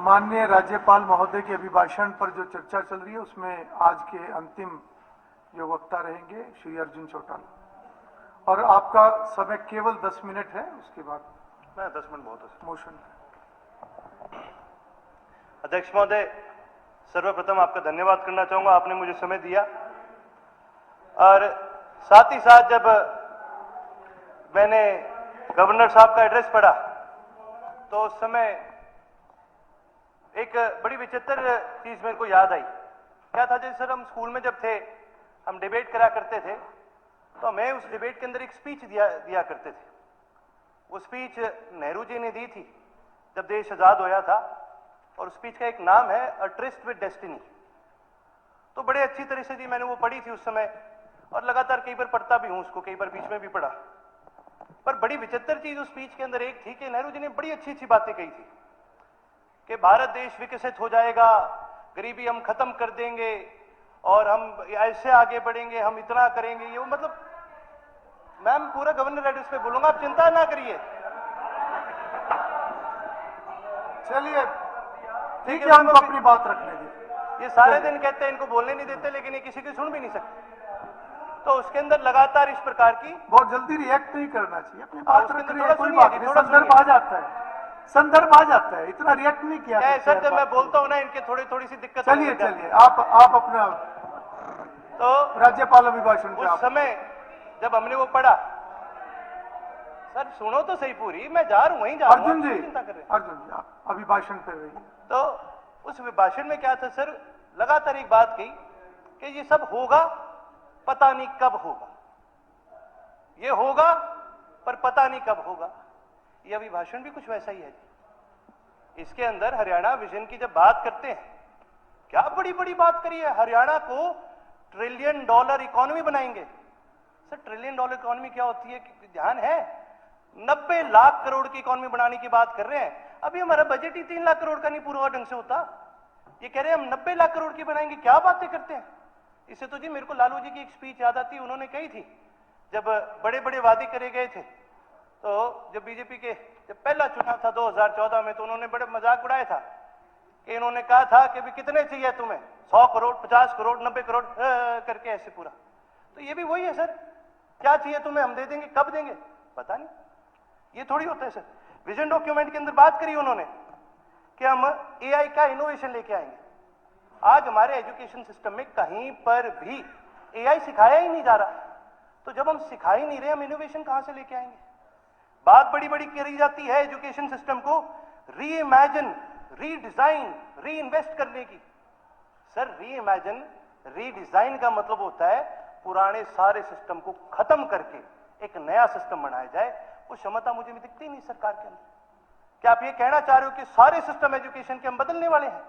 माननीय राज्यपाल महोदय के अभिभाषण पर जो चर्चा चल रही है उसमें आज के अंतिम जो वक्ता रहेंगे श्री अर्जुन चौटाला, और आपका समय केवल 10 मिनट है। उसके बाद मैं 10 मिनट बहुत है। मोशन। अध्यक्ष महोदय, सर्वप्रथम आपका धन्यवाद करना चाहूंगा, आपने मुझे समय दिया। और साथ ही साथ जब मैंने गवर्नर साहब का एड्रेस पढ़ा तो उस समय एक बड़ी विचित्र चीज मेरे को याद आई। क्या था, जैसे सर हम स्कूल में जब थे, हम डिबेट करा करते थे, तो मैं उस डिबेट के अंदर एक स्पीच दिया करते थे। वो स्पीच नेहरू जी ने दी थी जब देश आजाद होया था, और स्पीच का एक नाम है अ ट्रिस्ट विद डेस्टिनी। तो बड़े अच्छी तरह से जी मैंने वो पढ़ी थी उस समय, और लगातार कई बार पढ़ता भी हूं उसको, कई बार बीच में भी पढ़ा। पर बड़ी विचित्र चीज उस स्पीच के अंदर एक थी कि नेहरू जी ने बड़ी अच्छी अच्छी बातें कही थी कि भारत देश विकसित हो जाएगा, गरीबी हम खत्म कर देंगे, और हम ऐसे आगे बढ़ेंगे, हम इतना करेंगे। ये मतलब मैम पूरा गवर्नर एड्रेस पे बोलूंगा, आप चिंता ना करिए। चलिए ठीक है, हमको अपनी बात रखने दीजिए। ये सारे दिन कहते हैं इनको बोलने नहीं देते, लेकिन ये किसी की सुन भी नहीं सकते। तो उसके अंदर लगातार इस प्रकार की बहुत जल्दी रिएक्ट नहीं करना चाहिए, अपनी बात रख रही है, कोई सुनिए बात जी, नहीं, थोड़ा संदर्भ आ जाता है, संदर्भ आ जाता है, इतना रिएक्ट नहीं किया सर। जब मैं बोलता हूं ना, इनके थोड़ी सी दिक्कत चलिए चलिए आप अपना तो राज्यपाल अभिभाषण पे उस समय जब हमने वो पढ़ा, सर सुनो तो सही पूरी, मैं जा रहा हूं, वहीं जा रहा हूं। अर्जुन जी, चिंता कर रहे अर्जुन जी आप अभिभाषण पे रहिए। तो उस भाषण में क्या था सर, लगातार एक बात कही कि ये सब होगा, पता नहीं कब होगा, ये होगा पर पता नहीं कब होगा। ये अभिभाषण भी कुछ वैसा ही है जी। इसके अंदर हरियाणा विजन की जब बात करते हैं, क्या बड़ी बड़ी बात करी है, हरियाणा को $1 ट्रिलियन इकोनॉमी बनाएंगे। सर $1 ट्रिलियन इकोनॉमी क्या होती है, ध्यान है? 90 लाख करोड़ की इकोनॉमी बनाने की बात कर रहे हैं। अभी हमारा बजट ही 3 लाख करोड़ का नहीं पूरा ढंग से होता, ये कह रहे हैं हम 90 लाख करोड़ की बनाएंगे। क्या बातें करते हैं। इससे तो जी मेरे को लालू जी की एक स्पीच याद आती है, उन्होंने कही थी जब बड़े बड़े वादे करे गए थे, तो जब बीजेपी के जब पहला चुनाव था 2014 में, तो उन्होंने बड़े मजाक उड़ाया था कि इन्होंने कहा था कि भी कितने चाहिए तुम्हें, 100 करोड़, 50 करोड़, 90 करोड़ करके ऐसे पूरा। तो ये भी वही है सर, क्या चाहिए तुम्हें, हम दे देंगे, कब देंगे पता नहीं। ये थोड़ी होता है सर। विजन डॉक्यूमेंट के अंदर बात करी उन्होंने कि हम एआई का इनोवेशन लेके आएंगे। आज हमारे एजुकेशन सिस्टम में कहीं पर भी एआई सिखाया ही नहीं जा रहा, तो जब हम सिखा ही नहीं रहे, हम इनोवेशन कहां से लेके आएंगे। बात बड़ी बड़ी करी जाती है एजुकेशन सिस्टम को री इमेजिन, रीडिजाइन, री इन्वेस्ट करने की। सर री इमेजिन, रीडिजाइन का मतलब होता है पुराने सारे सिस्टम को खत्म करके एक नया सिस्टम बनाया जाए। वो क्षमता मुझे भी दिखती नहीं सरकार के अंदर। क्या आप ये कहना चाह रहे हो कि सारे सिस्टम एजुकेशन के हम बदलने वाले हैं,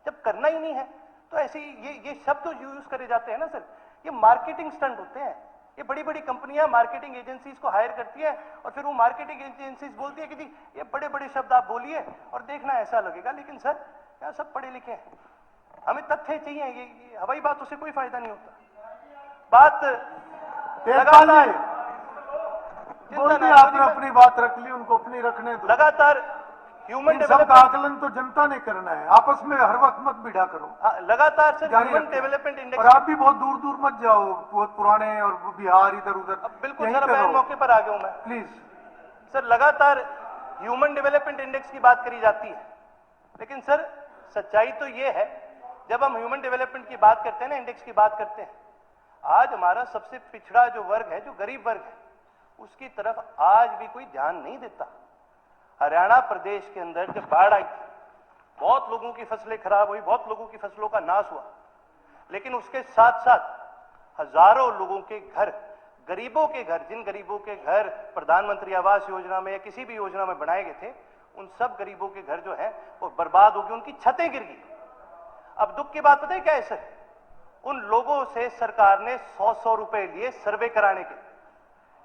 जब करना ही नहीं है। तो ऐसे ये शब्द तो यूज करे जाते हैं ना सर, ये मार्केटिंग स्टंट होते हैं। ये बड़ी बड़ी कंपनियां मार्केटिंग एजेंसीज को हायर करती है, और फिर वो मार्केटिंग एजेंसीज बोलती है कि जी ये बड़े बड़े शब्द आप बोलिए और देखना ऐसा लगेगा। लेकिन सर यहाँ सब पढ़े लिखे हैं, हमें तथ्य चाहिए। ये हवाई बातों से कोई फायदा नहीं होता। बात लगातार बोलते आपने अपनी बात रख ली, उनको अपनी रखने दो। लगातार ह्यूमन डेवलपमेंट का आकलन तो जनता ने करना है, आपस में हर वक्त मत भिड़ा करो। लगातार सर ह्यूमन डेवलपमेंट इंडेक्स, और आप भी बहुत दूर दूर मत जाओ, बहुत पुराने और बिहार इधर उधर। बिल्कुल सर, मैं मौके पर आ गया हूं मैं, प्लीज सर। लगातार ह्यूमन डेवलपमेंट इंडेक्स की बात करी जाती है, लेकिन सर सच्चाई तो ये है, जब हम ह्यूमन डेवलपमेंट की बात करते हैं ना, इंडेक्स की बात करते हैं, आज हमारा सबसे पिछड़ा जो वर्ग है, जो गरीब वर्ग है, उसकी तरफ आज भी कोई ध्यान नहीं देता। हरियाणा प्रदेश के अंदर जब बाढ़ आई थी, बहुत लोगों की फसलें खराब हुई, बहुत लोगों की फसलों का नाश हुआ, लेकिन उसके साथ साथ हजारों लोगों के घर, गरीबों के घर, जिन गरीबों के घर प्रधानमंत्री आवास योजना में या किसी भी योजना में बनाए गए थे, उन सब गरीबों के घर जो है वो बर्बाद हो गए, उनकी छतें गिर गई। अब दुख की बात पता है क्या है सर, उन लोगों से सरकार ने 100-100 रुपए लिए सर्वे कराने के।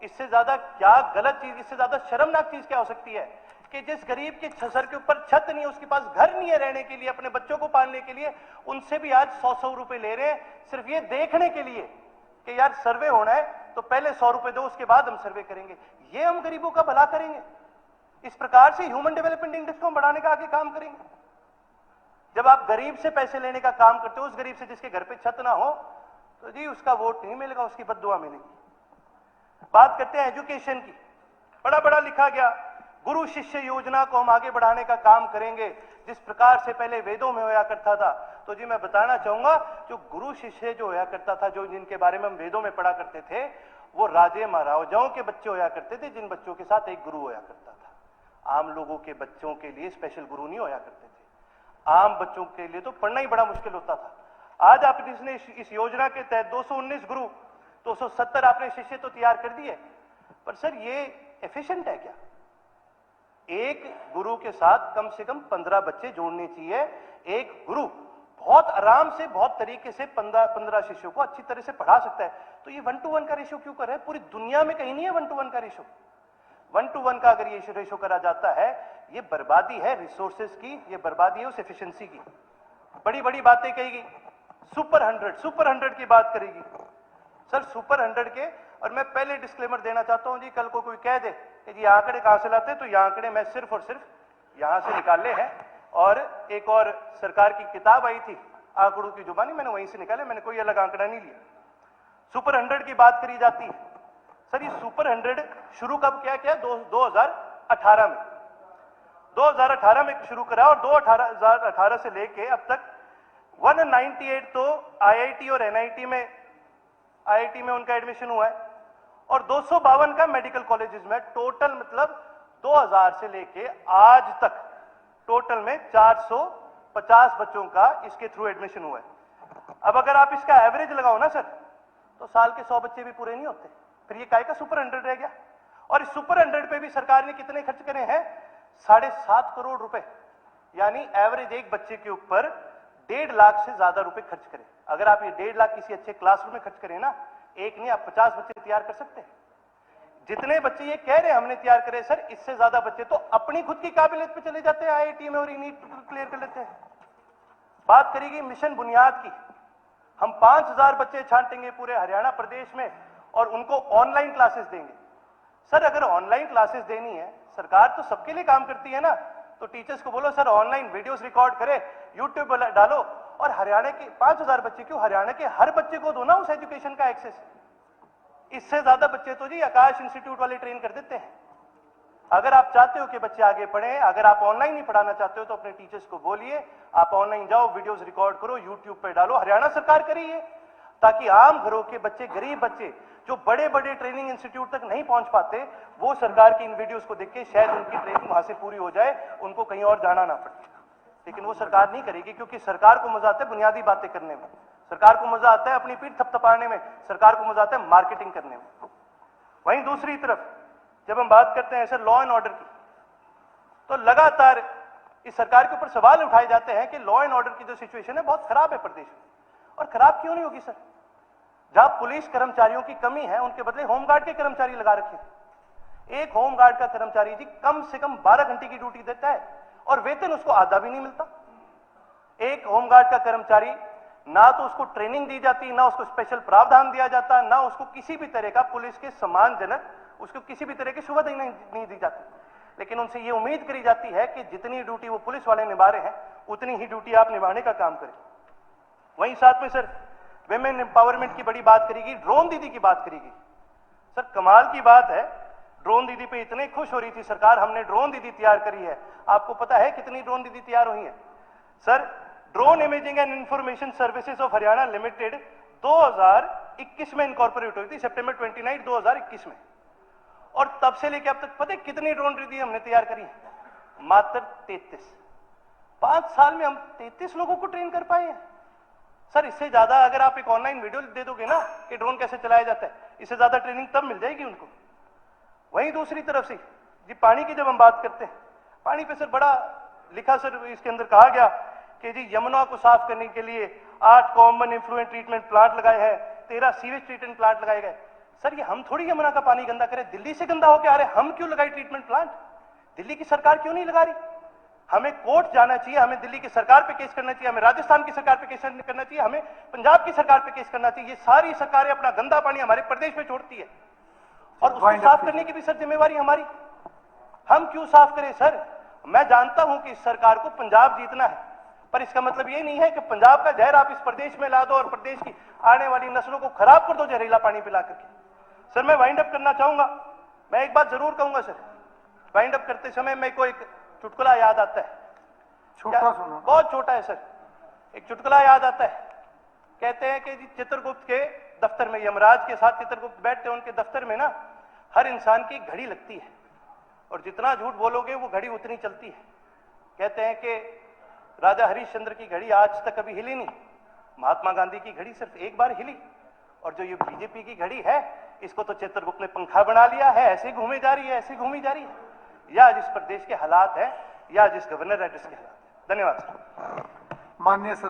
इससे ज्यादा क्या गलत चीज, इससे ज्यादा शर्मनाक चीज क्या हो सकती है कि जिस गरीब के सर के ऊपर छत नहीं है, उसके पास घर नहीं है रहने के लिए, अपने बच्चों को पालने के लिए, उनसे भी आज 100-100 रुपए ले रहे हैं, सिर्फ ये देखने के लिए कि यार सर्वे होना है तो पहले 100 रुपए दो, उसके बाद हम सर्वे करेंगे। ये हम गरीबों का भला करेंगे? इस प्रकार से ह्यूमन डेवलपमेंट इंडेक्स को हम बढ़ाने का आगे काम करेंगे? जब आप गरीब से पैसे लेने का काम करते हो, उस गरीब से जिसके घर पे छत ना हो, तो जी उसका वोट नहीं मिलेगा, उसकी बद्दुआ मिलेगी। बात करते हैं एजुकेशन की। बड़ा बड़ा लिखा गया, गुरु शिष्य योजना को हम आगे बढ़ाने का काम करेंगे, जिस प्रकार से पहले वेदों में होया करता था। तो जी मैं बताना चाहूंगा, जो गुरु शिष्य जो होया करता था, जो जिनके बारे में हम वेदों में पढ़ा करते थे, वो राजे महाराजाओं के बच्चे होया करते थे, जिन बच्चों के साथ एक गुरु होया करता था। आम लोगों के बच्चों के लिए स्पेशल गुरु नहीं होया करते थे। आम बच्चों के लिए तो पढ़ना ही बड़ा मुश्किल होता था। आज आप इसने इस योजना के तहत 219 गुरु, 270 आपने शिष्य तो तैयार कर दिए, पर सर ये एफिशिएंट है क्या? एक गुरु के साथ कम से कम 15 बच्चे जोड़ने चाहिए। एक गुरु बहुत आराम से, बहुत तरीके से 15 शिष्यों को अच्छी तरह से पढ़ा सकता है। तो ये 1:1 का रेशियो क्यों कर रहे हैं? पूरी दुनिया में कहीं नहीं है 1:1 का रेशियो। 1:1 का अगर ये रेशियो करा जाता है, ये बर्बादी है रिसोर्सेज की, ये बर्बादी है उस एफिशिएंसी की। बड़ी बड़ी बातें कहेगी, सुपर 100 की बात करेगी। सर सुपर 100 के, और मैं पहले डिस्क्लेमर देना चाहता हूं जी, कल को कोई कह दे कि जी आंकड़े कहां से लाते, तो ये आंकड़े मैं सिर्फ और सिर्फ यहां से निकाले हैं। और एक और सरकार की किताब आई थी आंकड़ों की जुबानी, मैंने वहीं से निकाले, मैंने कोई अलग आंकड़ा नहीं लिया। सुपर 100 की बात करी जाती है। सर ये सुपर 100 शुरू कब किया? 2018 में। 2018 में शुरू करा, और 2018 से लेके अब तक 198 तो आईआईटी और एनआईटी में, आईआईटी में उनका एडमिशन हुआ है, और 252 का मेडिकल कॉलेजेस में। टोटल मतलब 2000 से लेके आज तक टोटल में 450 बच्चों का इसके थ्रू एडमिशन हुआ है। अब अगर आप इसका एवरेज लगाओ ना सर, तो साल के 100 बच्चे भी पूरे नहीं होते। फिर ये काय का सुपर 100 रह गया? और इस सुपर 100 पे भी सरकार ने कितने खर्च करे हैं? 7.5 करोड़ रुपए, यानी एवरेज एक बच्चे के ऊपर 1.5 लाख से ज्यादा रुपए खर्च करें। अगर आप ये 1.5 लाख किसी अच्छे क्लासरूम में खर्च करें ना, एक नहीं आप 50 बच्चे तैयार कर सकते हैं। जितने बच्चे ये कह रहे हैं हमने तैयार करे सर, इससे ज्यादा बच्चे तो अपनी खुद की काबिलियत पे चले जाते हैं आईआईटी में और नीट क्लियर कर लेते हैं। बात करेगी मिशन बुनियाद की। हम 5000 बच्चे छांटेंगे पूरे हरियाणा प्रदेश में और उनको ऑनलाइन क्लासेस देंगे। सर अगर ऑनलाइन क्लासेस देनी है, सरकार तो सबके लिए काम करती है ना, तो टीचर्स को बोलो सर ऑनलाइन वीडियोस रिकॉर्ड करे, यूट्यूब पर डालो, और हरियाणा के 5000 बच्चे क्यों, हरियाणा के हर बच्चे को दो ना उस एजुकेशन का एक्सेस। इससे ज्यादा बच्चे तो जी आकाश इंस्टीट्यूट वाले ट्रेन कर देते हैं। अगर आप चाहते हो कि बच्चे आगे पढ़ें, अगर आप ऑनलाइन नहीं पढ़ाना चाहते हो, तो अपने टीचर्स को बोलिए आप ऑनलाइन जाओ, वीडियोस रिकॉर्ड करो, यूट्यूब पे डालो। हरियाणा सरकार करिए, ताकि आम घरों के बच्चे, गरीब बच्चे जो बड़े बड़े ट्रेनिंग इंस्टीट्यूट तक नहीं पहुंच पाते, वो सरकार की इन वीडियोस को देख के शायद उनकी ट्रेनिंग वहां से पूरी हो जाए, उनको कहीं और जाना ना पड़े। लेकिन वो सरकार नहीं करेगी, क्योंकि सरकार को मजा आता है बुनियादी बातें करने में, सरकार को मजा आता है अपनी पीठ थपथपाने में, सरकार को मजा आता है मार्केटिंग करने में। वहीं दूसरी तरफ जब हम बात करते हैं सर लॉ एंड ऑर्डर की, तो लगातार इस सरकार के ऊपर सवाल उठाए जाते हैं कि लॉ एंड ऑर्डर की जो सिचुएशन है बहुत खराब है प्रदेश में। और खराब क्यों नहीं होगी सर? जहां पुलिस कर्मचारियों की कमी है, उनके बदले होमगार्ड के कर्मचारी लगा रखे। एक होमगार्ड का कर्मचारी जी कम से कम 12 घंटे की ड्यूटी देता है और वेतन उसको आधा भी नहीं मिलता। एक होमगार्ड का कर्मचारी, ना तो उसको ट्रेनिंग दी जाती, ना उसको स्पेशल प्रावधान दिया जाता, ना उसको किसी भी तरह का पुलिस के सम्मानजनक, उसको किसी भी तरह की सुविधा नहीं दी जाती। लेकिन उनसे ये उम्मीद करी जाती है कि जितनी ड्यूटी वो पुलिस वाले निभा रहे हैं, उतनी ही ड्यूटी आप निभाने का काम करें। वहीं साथ में सर विमेन एम्पावरमेंट की बड़ी बात करेगी, ड्रोन दीदी की बात करेगी। सर कमाल की बात है, ड्रोन दीदी पे इतने खुश हो रही थी सरकार, हमने ड्रोन दीदी तैयार करी है। आपको पता है कितनी ड्रोन दीदी तैयार हुई है? Sir drone imaging and information services of Haryana limited 2021 में इनकॉर्पोरेट हुई थी, सितंबर 29 2021 में। और तब से लेकर अब तक पता है कितनी ड्रोन दीदी हमने तैयार करी है? मात्र 33। 5 साल में हम 33 लोगों को ट्रेन कर पाए हैं। सर इससे ज्यादा अगर आप एक ऑनलाइन वीडियो दे दोगे ना कि ड्रोन कैसे चलाया जाता है, इससे ज्यादा ट्रेनिंग तब मिल जाएगी उनको। वहीं दूसरी तरफ से जी पानी की जब हम बात करते हैं, पानी पे सर बड़ा लिखा सर, इसके अंदर कहा गया कि जी यमुना को साफ करने के लिए 8 कॉमन इफ्लुएंट ट्रीटमेंट प्लांट लगाए हैं, 13 सीवेज ट्रीटमेंट प्लांट लगाए गए। सर ये हम थोड़ी यमुना का पानी गंदा करें, दिल्ली से गंदा होकर आ रहे, हम क्यों लगाए ट्रीटमेंट प्लांट? दिल्ली की सरकार क्यों नहीं लगा रही? हमें कोर्ट जाना चाहिए, हमें दिल्ली की सरकार पे केस करना चाहिए, हमें राजस्थान की सरकार पे केस करना चाहिए, हमें पंजाब की सरकार पे केस करना चाहिए। ये सारी सरकारें अपना गंदा पानी हमारे प्रदेश में छोड़ती है और उसको साफ करने की भी सर जिम्मेवारी हमारी। हम क्यों साफ करें सर? मैं जानता हूं कि इस सरकार को पंजाब जीतना है, पर इसका मतलब ये नहीं है कि पंजाब का जहर आप इस प्रदेश में ला दो और प्रदेश की आने वाली नस्लों को खराब कर दो जहरीला पानी पिला करके। सर मैं वाइंड अप करना चाहूंगा। मैं एक बात जरूर कहूंगा सर, वाइंड अप करते समय मेरे को एक चुटकुला याद आता है। छोटा सुनो। बहुत छोटा है सर। एक चुटकुला याद आता है। कहते हैं कि जी चित्रगुप्त के दफ्तर में, यमराज के साथ चित्रगुप्त बैठते हैं, उनके दफ्तर में ना हर इंसान की घड़ी लगती है और जितना झूठ बोलोगे वो घड़ी उतनी चलती है। कहते हैं कि राजा हरिश्चंद्र की घड़ी आज तक कभी हिली नहीं, महात्मा गांधी की घड़ी सिर्फ एक बार हिली, और जो ये बीजेपी की घड़ी है इसको तो चित्रगुप्त ने पंखा बना लिया है, ऐसे घूमी जा रही है, ऐसे घूमी जा रही है। या जिस प्रदेश के हालात है या जिस गवर्नर है जिसके हालात है। धन्यवाद सर। माननीय सदस्य